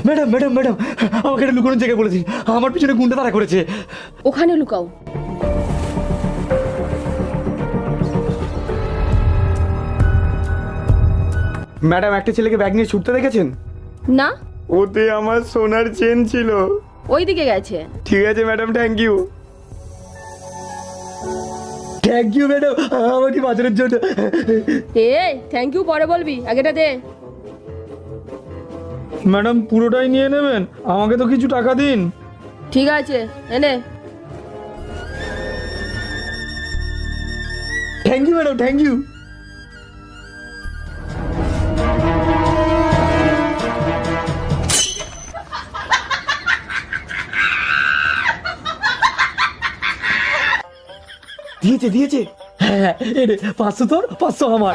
Madam madam madam, আমাকে একটা লুকানোর জায়গায় বলে দিন, আমার পিছনে গুন্ডা তাড়া করেছে। ওখানে লুকাও। ম্যাডাম, একটা ছেলেকে ব্যাগ নিয়ে ছুটতে দেখেছেন? না, ওতে আমার সোনার চেন ছিল। ওইদিকে গেছে। ঠিক আছে madam, thank you. Thank you madam, আমাকে বাজারের জন্য। এই থ্যাংক ইউ পরে বলবি, আগেটা দে। ম্যাডাম, পুরোটাই নিয়ে নেবেন? আমাকে তো কিছু টাকা দিন। ঠিক আছে, এনে। Thank you madam, thank you. দিয়েছে দিয়েছে। হ্যাঁ, 500 তোর, 500 আমার।